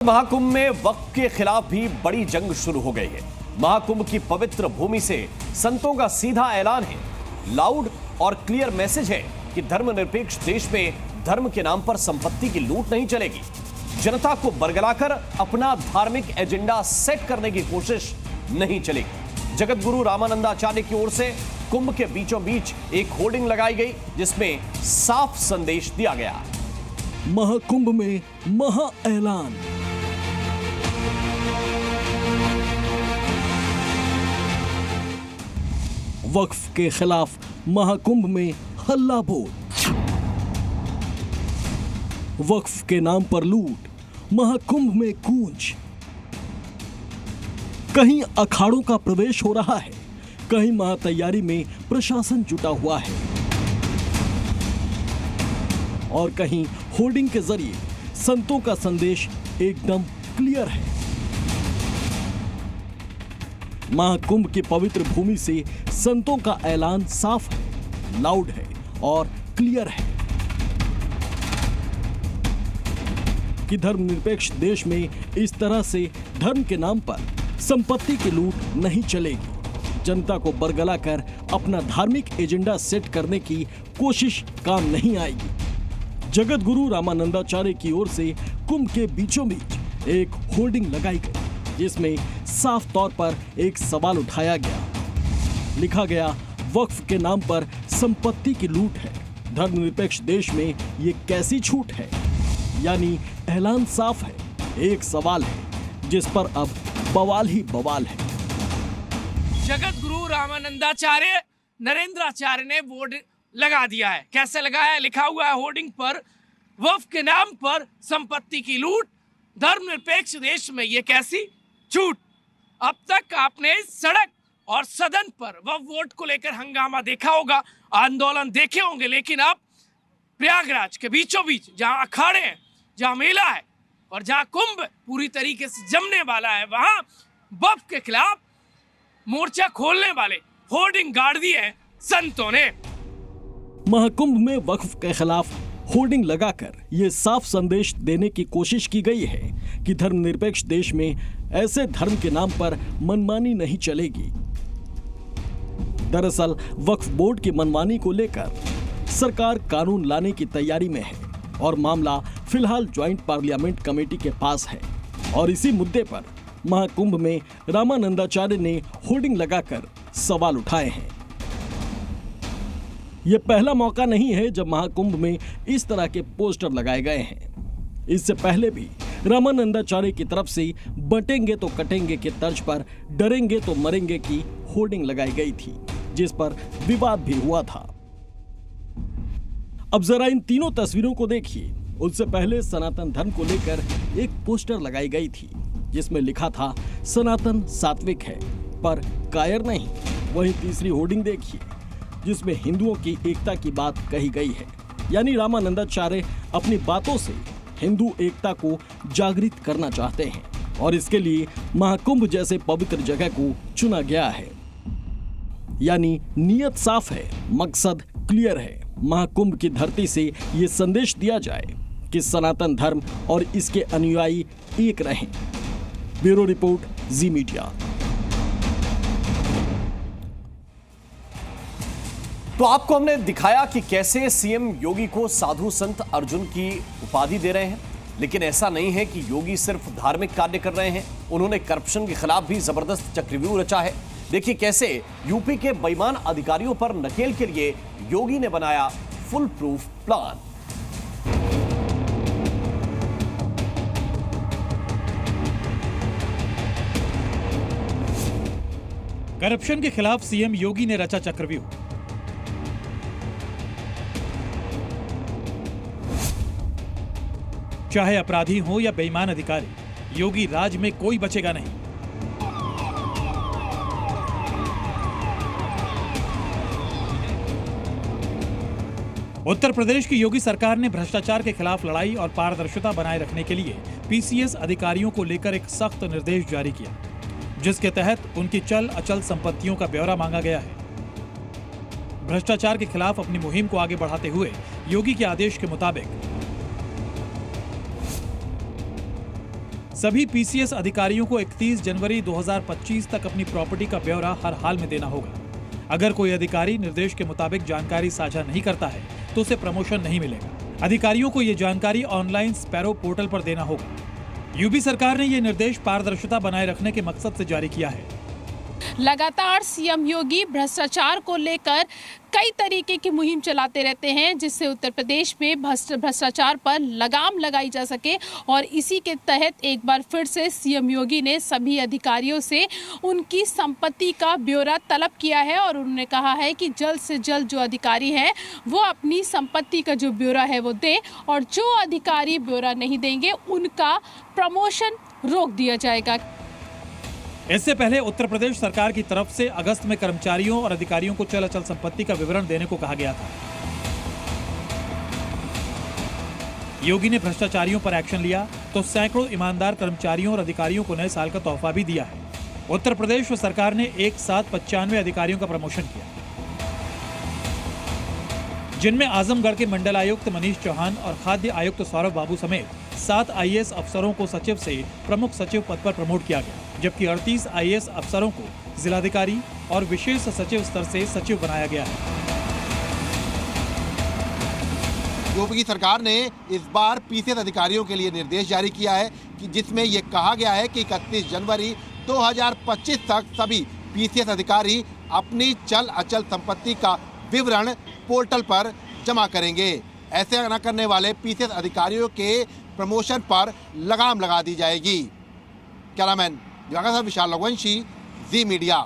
महाकुंभ में वक्फ के खिलाफ भी बड़ी जंग शुरू हो गई है। महाकुंभ की पवित्र भूमि से संतों का सीधा ऐलान है, लाउड और क्लियर मैसेज है कि धर्मनिरपेक्ष देश में धर्म के नाम पर संपत्ति की लूट नहीं चलेगी। जनता को बरगलाकर अपना धार्मिक एजेंडा सेट करने की कोशिश नहीं चलेगी। जगत गुरु रामानंदाचार्य की ओर से कुंभ के बीचों बीच एक होर्डिंग लगाई गई, जिसमें साफ संदेश दिया गया। महाकुंभ में महा ऐलान। वक्फ के खिलाफ महाकुंभ में हल्ला बोल। वक्फ के नाम पर लूट, महाकुंभ में गूंज। कहीं अखाड़ों का प्रवेश हो रहा है, कहीं महातैयारी में प्रशासन जुटा हुआ है और कहीं होर्डिंग के जरिए संतों का संदेश एकदम क्लियर है। महाकुंभ की पवित्र भूमि से संतों का ऐलान साफ है, लाउड है और क्लियर है कि धर्मनिरपेक्ष देश में इस तरह से धर्म के नाम पर संपत्ति की लूट नहीं चलेगी। जनता को बरगला कर अपना धार्मिक एजेंडा सेट करने की कोशिश काम नहीं आएगी। जगत गुरु रामानंदाचार्य की ओर से कुंभ के बीचों बीच एक होर्डिंग लगाई गई, जिसमें साफ तौर पर एक सवाल उठाया गया। लिखा गया, वक्फ के नाम पर संपत्ति की लूट है, धर्मनिरपेक्ष देश में ये कैसी छूट है। यानी ऐलान साफ है, एक सवाल है जिस पर अब बवाल ही बवाल है। जगत गुरु रामानंदाचार्य नरेंद्राचार्य ने बोर्ड लगा दिया है। कैसे लगाया है? लिखा हुआ है होर्डिंग पर, वक्फ के नाम पर संपत्ति की लूट, धर्मनिरपेक्ष देश में ये कैसी छूट। अब तक आपने सड़क और सदन पर वक्फ वोट को लेकर हंगामा देखा होगा, आंदोलन देखे होंगे, लेकिन अब प्रयागराज के बीचों बीच जहां अखाड़े हैं, जहां मेला है और जहां कुंभ पूरी तरीके से जमने वाला है, वहां वक्फ के खिलाफ मोर्चा खोलने वाले होर्डिंग गाड़ दिए हैं संतों ने। महाकुंभ में वक्फ के खिलाफ होर्डिंग लगाकर ये साफ संदेश देने की कोशिश की गई है कि धर्मनिरपेक्ष देश में ऐसे धर्म के नाम पर मनमानी नहीं चलेगी। दरअसल वक्फ बोर्ड की मनमानी को लेकर सरकार कानून लाने की तैयारी में है और मामला फिलहाल ज्वाइंट पार्लियामेंट कमेटी के पास है। और इसी मुद्दे पर महाकुंभ में रामानंदाचार्य ने होर्डिंग लगाकर सवाल उठाए हैं। यह पहला मौका नहीं है जब महाकुंभ में इस तरह के पोस्टर लगाए गए हैं। इससे पहले भी रामानंदाचार्य की तरफ से बटेंगे तो कटेंगे के तर्ज पर डरेंगे तो मरेंगे की होर्डिंग लगाई गई थी, जिस पर विवाद भी हुआ था। अब जरा इन तीनों तस्वीरों को देखिए। उससे पहले सनातन धर्म को लेकर एक पोस्टर लगाई गई थी, जिसमें लिखा था, सनातन सात्विक है पर कायर नहीं। वहीं तीसरी होर्डिंग देखिए, जिसमें हिंदुओं की एकता की बात कही गई है। यानी रामानंदाचार्य अपनी बातों से हिंदू एकता को जागृत करना चाहते हैं और इसके लिए महाकुंभ जैसे पवित्र जगह को चुना गया है। यानी नीयत साफ है, मकसद क्लियर है। महाकुंभ की धरती से ये संदेश दिया जाए कि सनातन धर्म और इसके अनुयायी एक रहें। ब्यूरो रिपोर्ट, जी मीडिया। तो आपको हमने दिखाया कि कैसे सीएम योगी को साधु संत अर्जुन की उपाधि दे रहे हैं, लेकिन ऐसा नहीं है कि योगी सिर्फ धार्मिक कार्य कर रहे हैं। उन्होंने करप्शन के खिलाफ भी जबरदस्त चक्रव्यूह रचा है। देखिए कैसे यूपी के बेईमान अधिकारियों पर नकेल के लिए योगी ने बनाया फुल प्रूफ प्लान। करप्शन के खिलाफ सीएम योगी ने रचा चक्रव्यूह। चाहे अपराधी हो या बेईमान अधिकारी, योगी राज में कोई बचेगा नहीं। उत्तर प्रदेश की योगी सरकार ने भ्रष्टाचार के खिलाफ लड़ाई और पारदर्शिता बनाए रखने के लिए पीसीएस अधिकारियों को लेकर एक सख्त निर्देश जारी किया, जिसके तहत उनकी चल अचल संपत्तियों का ब्यौरा मांगा गया है। भ्रष्टाचार के खिलाफ अपनी मुहिम को आगे बढ़ाते हुए योगी के आदेश के मुताबिक सभी पीसीएस अधिकारियों को 31 जनवरी 2025 तक अपनी प्रॉपर्टी का ब्यौरा हर हाल में देना होगा। अगर कोई अधिकारी निर्देश के मुताबिक जानकारी साझा नहीं करता है तो उसे प्रमोशन नहीं मिलेगा। अधिकारियों को ये जानकारी ऑनलाइन स्पैरो पोर्टल पर देना होगा। यूपी सरकार ने ये निर्देश पारदर्शिता बनाए रखने के मकसद से जारी किया है। लगातार सीएम योगी भ्रष्टाचार को लेकर कई तरीके की मुहिम चलाते रहते हैं, जिससे उत्तर प्रदेश में भ्रष्टाचार पर लगाम लगाई जा सके। और इसी के तहत एक बार फिर से सीएम योगी ने सभी अधिकारियों से उनकी संपत्ति का ब्यौरा तलब किया है और उन्होंने कहा है कि जल्द से जल्द जो अधिकारी हैं वो अपनी संपत्ति का जो ब्यौरा है वो दें, और जो अधिकारी ब्यौरा नहीं देंगे उनका प्रमोशन रोक दिया जाएगा। इससे पहले उत्तर प्रदेश सरकार की तरफ से अगस्त में कर्मचारियों और अधिकारियों को चल अचल संपत्ति का विवरण देने को कहा गया था। योगी ने भ्रष्टाचारियों पर एक्शन लिया तो सैकड़ों ईमानदार कर्मचारियों और अधिकारियों को नए साल का तोहफा भी दिया है। उत्तर प्रदेश सरकार ने एक साथ 95 अधिकारियों का प्रमोशन किया, जिनमें आजमगढ़ के मंडल आयुक्त मनीष चौहान और खाद्य आयुक्त सौरभ बाबू समेत 7 आईएएस अफसरों को सचिव से प्रमुख सचिव पद पर प्रमोट किया गया, जबकि 38 आईएएस अफसरों को जिलाधिकारी और विशेष सचिव स्तर से सचिव बनाया गया है। यूपी की सरकार ने इस बार पीसीएस अधिकारियों के लिए निर्देश जारी किया है कि जिसमें ये कहा गया है कि 31 जनवरी 2025 तक सभी पीसीएस अधिकारी अपनी चल अचल संपत्ति का विवरण पोर्टल पर जमा करेंगे। ऐसे न करने वाले पीसीएस अधिकारियों के प्रमोशन पर लगाम लगा दी जाएगी। कैमरामैन विशाल रघुवंशी, जी मीडिया।